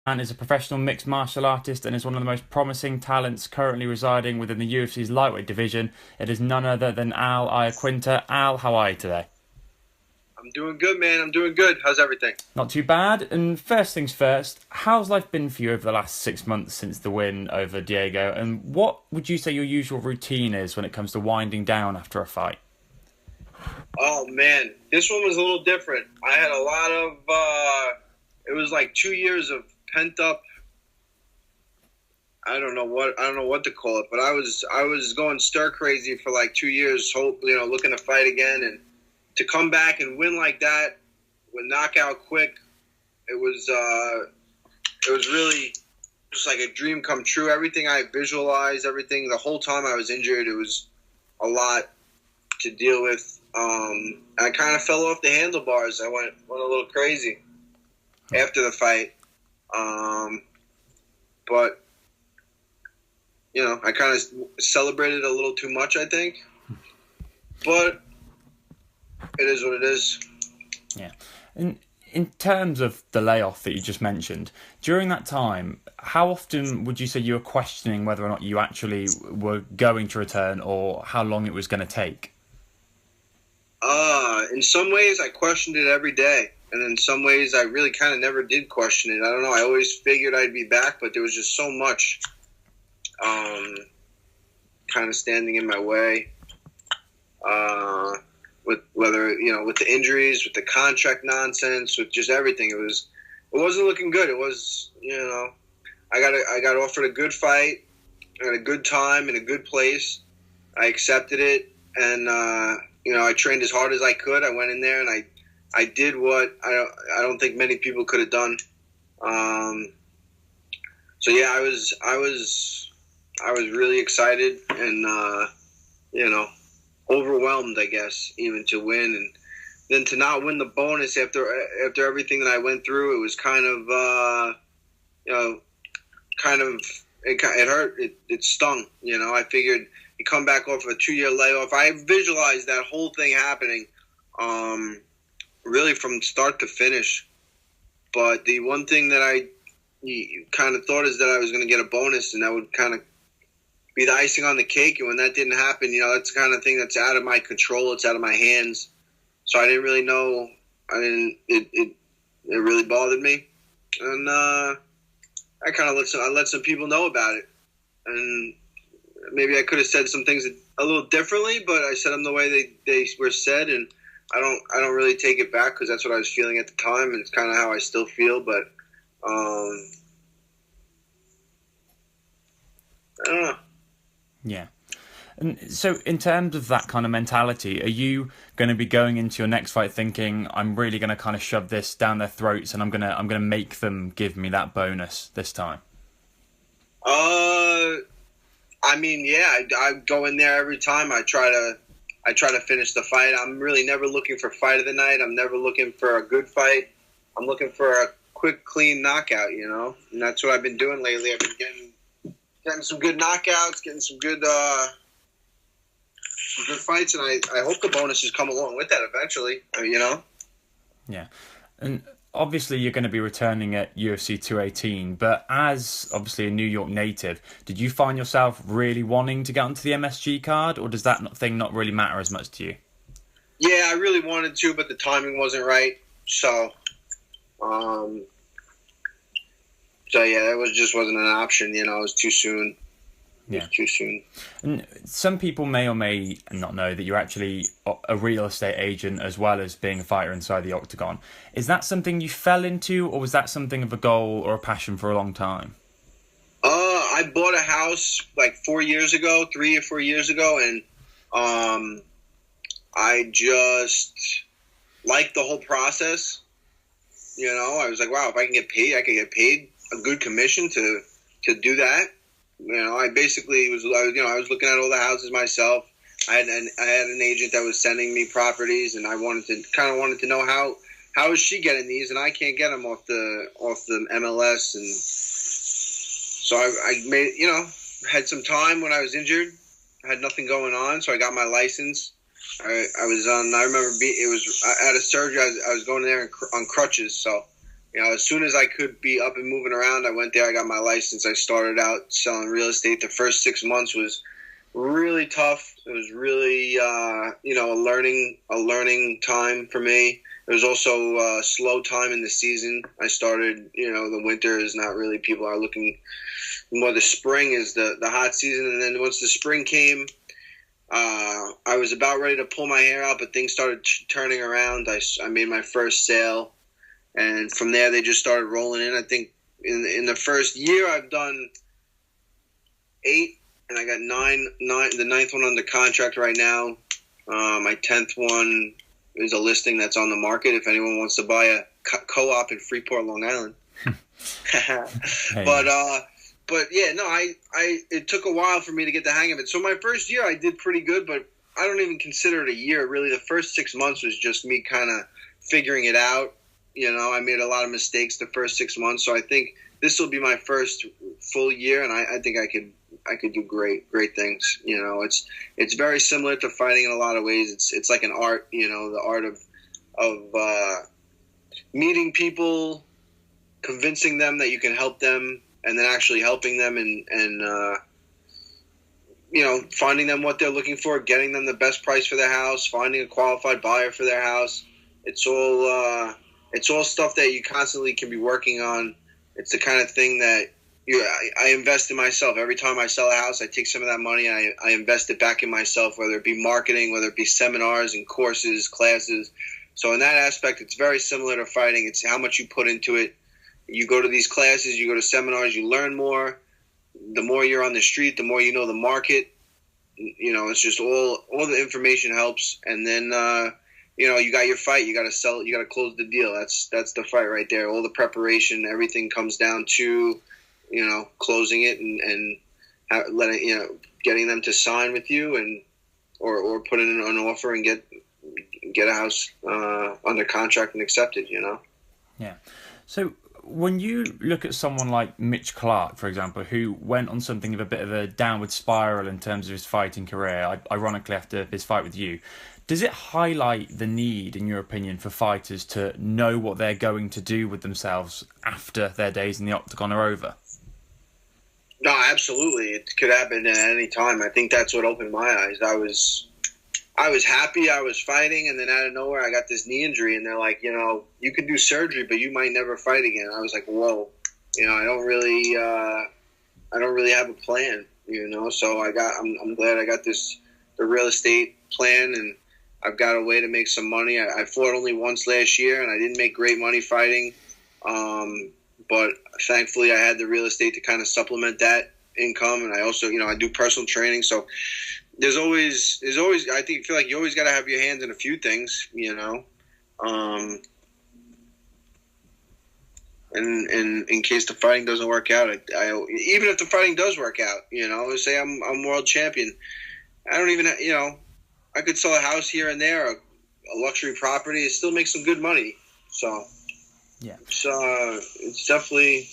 And is a professional mixed martial artist and is one of the most promising talents currently residing within the UFC's lightweight division. It is none other than Iaquinta. Al, how are you today? I'm doing good, man. I'm doing good. How's everything? Not too bad. And first things first, how's life been for you over the last 6 months since the win over Diego? And what would you say your usual routine is when it comes to winding down after a fight? Oh, man. This one was a little different. I had a lot of, it was like 2 years of pent up, I don't know what to call it, but I was going stir crazy for like 2 years, looking to fight again. And to come back and win like that with knockout quick, it was really just like a dream come true. Everything I visualized, everything, the whole time I was injured, it was a lot to deal with. I kind of fell off the handlebars. I went a little crazy after the fight. But, I kind of celebrated a little too much, I think. But it is what it is. Yeah. And in terms of the layoff that you just mentioned, during that time, how often would you say you were questioning whether or not you actually were going to return or how long it was going to take? In some ways, I questioned it every day. And in some ways, I really kind of never did question it. I don't know. I always figured I'd be back, but there was just so much kind of standing in my way. With with the injuries, with the contract nonsense, with just everything. It wasn't looking good. It was, I got offered a good fight, I had a good time in a good place. I accepted it, and I trained as hard as I could. I went in there and I did what I don't think many people could have done. So yeah, I was really excited and overwhelmed, I guess, even to win, and then to not win the bonus after everything that I went through. It was kind of it hurt. It stung. I figured you come back off a 2-year layoff. I visualized that whole thing happening, really from start to finish. But the one thing that I kind of thought is that I was going to get a bonus, and that would kind of be the icing on the cake. And when that didn't happen, that's the kind of thing that's out of my control. It's out of my hands. So I didn't really know. It really bothered me, and I kind of let some people know about it. And maybe I could have said some things a little differently, but I said them the way they were said, and I don't really take it back because that's what I was feeling at the time, and it's kind of how I still feel. But I don't know. Yeah. And so in terms of that kind of mentality, are you going to be going into your next fight thinking, I'm really going to kind of shove this down their throats and I'm going to make them give me that bonus this time? I mean, yeah, I go in there every time. I try to finish the fight. I'm really never looking for fight of the night. I'm never looking for a good fight. I'm looking for a quick, clean knockout, and that's what I've been doing lately. I've been getting some good knockouts, getting some good fights, and I hope the bonuses come along with that eventually. Yeah, and obviously you're going to be returning at UFC 218, but as obviously a New York native, did you find yourself really wanting to get onto the MSG card, or does that thing not really matter as much to you? Yeah, I really wanted to, but the timing wasn't right. So, yeah, it just wasn't an option. It was too soon. Yeah. Too soon. And some people may or may not know that you're actually a real estate agent as well as being a fighter inside the octagon. Is that something you fell into, or was that something of a goal or a passion for a long time? I bought a house like 3 or 4 years ago, and I just liked the whole process. I was like, wow, if I can get paid, I could get paid a good commission to do that. I basically was looking at all the houses myself. I had an agent that was sending me properties, and I wanted to know how is she getting these, and I can't get them off the MLS. And so I made, had some time when I was injured. I had nothing going on, so I got my license. I was on. I remember I had a surgery. I was going there on crutches, so As soon as I could be up and moving around, I went there. I got my license. I started out selling real estate. The first 6 months was really tough. It was really, a learning time for me. There was also a slow time in the season. I started, the winter is not really, people are looking more. The spring is the hot season. And then once the spring came, I was about ready to pull my hair out, but things started turning around. I made my first sale. And from there, they just started rolling in. I think in the first year, I've done 8, and I got 9. The 9th one under contract right now. My 10th one is a listing that's on the market. If anyone wants to buy a co-op in Freeport, Long Island. But yeah, no, it took a while for me to get the hang of it. So my first year, I did pretty good, but I don't even consider it a year. Really, the first 6 months was just me kind of figuring it out. I made a lot of mistakes the first 6 months, so I think this will be my first full year, and I think I could do great things. It's very similar to fighting in a lot of ways. It's like an art, the art of meeting people, convincing them that you can help them, and then actually helping them and finding them what they're looking for, getting them the best price for their house, finding a qualified buyer for their house. It's all stuff that you constantly can be working on. It's the kind of thing that I invest in myself. Every time I sell a house, I take some of that money and I invest it back in myself, whether it be marketing, whether it be seminars and courses, classes. So in that aspect, it's very similar to fighting. It's how much you put into it. You go to these classes, you go to seminars, you learn more. The more you're on the street, the more you know the market. It's just all the information helps. And then, you got your fight. You got to sell it. You got to close the deal. That's the fight right there. All the preparation, everything comes down to, closing it and getting them to sign with you and or put in an offer and get a house under contract and accepted. Yeah. So when you look at someone like Mitch Clark, for example, who went on something of a bit of a downward spiral in terms of his fighting career, ironically after his fight with you, does it highlight the need, in your opinion, for fighters to know what they're going to do with themselves after their days in the octagon are over? No, absolutely. It could happen at any time. I think that's what opened my eyes. I was happy I was fighting, and then out of nowhere I got this knee injury, and they're like, you could do surgery, but you might never fight again. I was like, whoa, I don't really have a plan, So I'm glad I got the real estate plan, and I've got a way to make some money. I fought only once last year, and I didn't make great money fighting. But thankfully, I had the real estate to kind of supplement that income, and I also, I do personal training. So there's always. I feel like you always got to have your hands in a few things, And in case the fighting doesn't work out, even if the fighting does work out, say I'm world champion, I don't even, I could sell a house here and there, a luxury property, and still make some good money. So yeah, it's definitely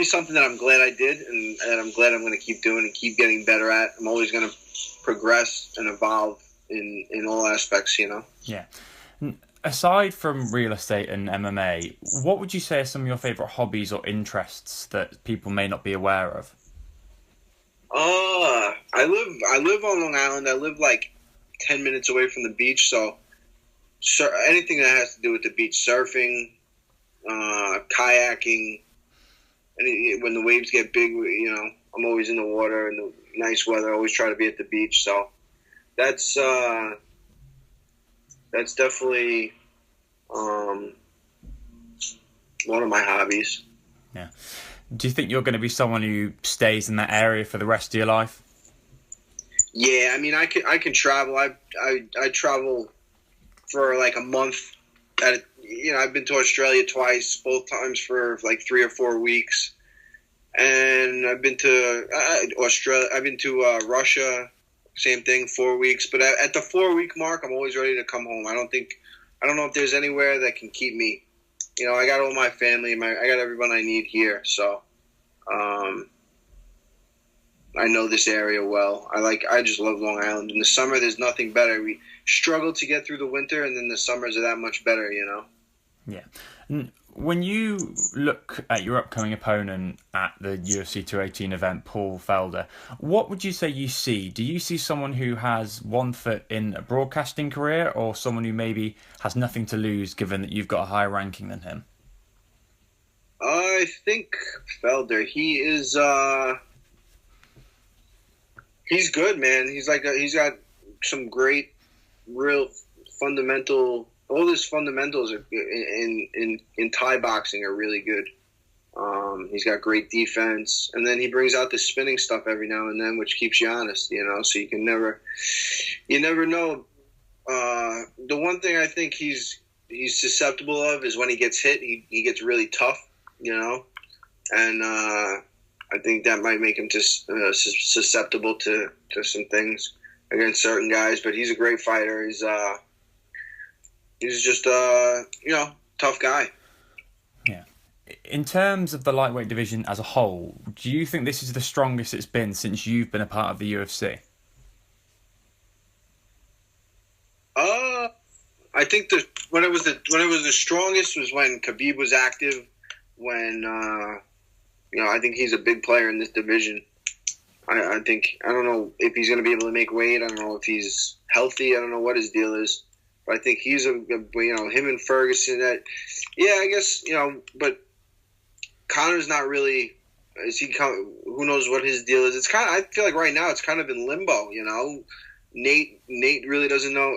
something that I'm glad I did, and that I'm glad I'm going to keep doing and keep getting better at. I'm always going to progress and evolve in all aspects, Yeah. Aside from real estate and MMA, what would you say are some of your favorite hobbies or interests that people may not be aware of? I live on Long Island. I live like 10 minutes away from the beach, so anything that has to do with the beach, surfing, kayaking. When the waves get big, I'm always in the water, and the nice weather. I always try to be at the beach, so that's definitely one of my hobbies. Yeah. Do you think you're going to be someone who stays in that area for the rest of your life? Yeah, I mean, I can travel. I travel for like a month. I've been to Australia twice, both times for like 3 or 4 weeks, and I've been to Australia. I've been to Russia. Same thing, 4 weeks. But at the 4-week mark, I'm always ready to come home. I don't know if there's anywhere that can keep me. I got all my family, I got everyone I need here. So, I know this area well. I just love Long Island. In the summer, there's nothing better. We struggle to get through the winter, and then the summers are that much better, Yeah. And when you look at your upcoming opponent at the UFC 218 event, Paul Felder, what would you say you see? Do you see someone who has one foot in a broadcasting career, or someone who maybe has nothing to lose given that you've got a higher ranking than him? I think Felder, he's good, man. He's got some great, real fundamental. All his fundamentals in Thai boxing are really good. He's got great defense, and then he brings out the spinning stuff every now and then, which keeps you honest, you know. So you never know. The one thing I think he's susceptible of is when he gets hit, he gets really tough, you know, and I think that might make him just susceptible to some things against certain guys. But he's a great fighter. He's just tough guy. Yeah. In terms of the lightweight division as a whole, do you think this is the strongest it's been since you've been a part of the UFC? I think when it was the strongest was when Khabib was active. When I think he's a big player in this division. I don't know if he's going to be able to make weight. I don't know if he's healthy. I don't know what his deal is. But I think he's him and Ferguson. I guess but Connor's not really. Who knows what his deal is? It's kind of. I feel like right now it's kind of in limbo. You know, Nate really doesn't know.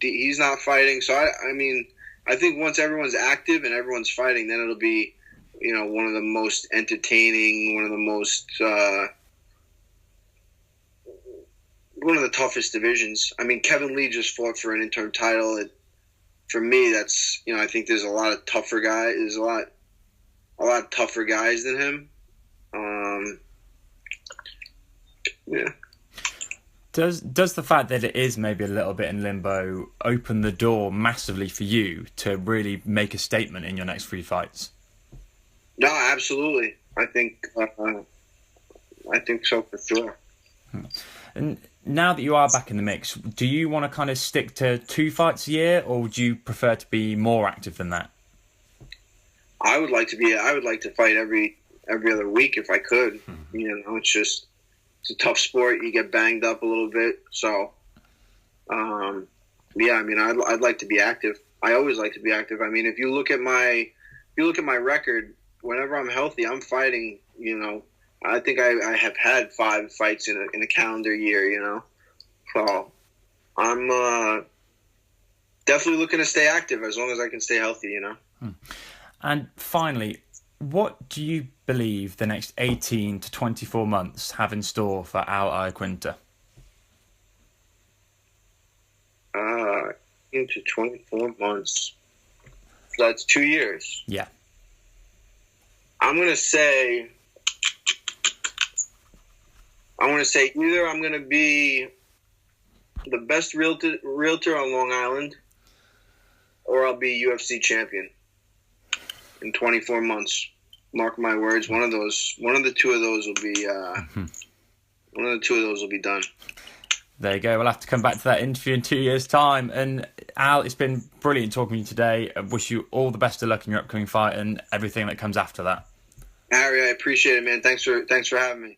He's not fighting. So I think once everyone's active and everyone's fighting, then it'll be one of the most entertaining, one of the most. One of the toughest divisions. I mean, Kevin Lee just fought for an interim title. For me, that's I think there's a lot of tougher guys. There's a lot tougher guys than him. Yeah. Does the fact that it is maybe a little bit in limbo open the door massively for you to really make a statement in your next 3 fights? No, absolutely. I think so for sure. And now that you are back in the mix, do you want to kind of stick to 2 fights a year, or would you prefer to be more active than that? I would like to fight every other week if I could. Mm-hmm. It's a tough sport. You get banged up a little bit. So, I'd like to be active. I always like to be active. I mean, if you look at my record, whenever I'm healthy, I'm fighting. I think I have had 5 fights in a calendar year, So I'm definitely looking to stay active as long as I can stay healthy, And finally, what do you believe the next 18 to 24 months have in store for Iaquinta? Into 24 months. So that's 2 years. Yeah. I'm going to say either I'm going to be the best realtor on Long Island, or I'll be UFC champion in 24 months. Mark my words. One of the two of those will be. One of the two of those will be done. There you go. We'll have to come back to that interview in 2 years' time. And Al, it's been brilliant talking to you today. I wish you all the best of luck in your upcoming fight and everything that comes after that. Harry, I appreciate it, man. Thanks for having me.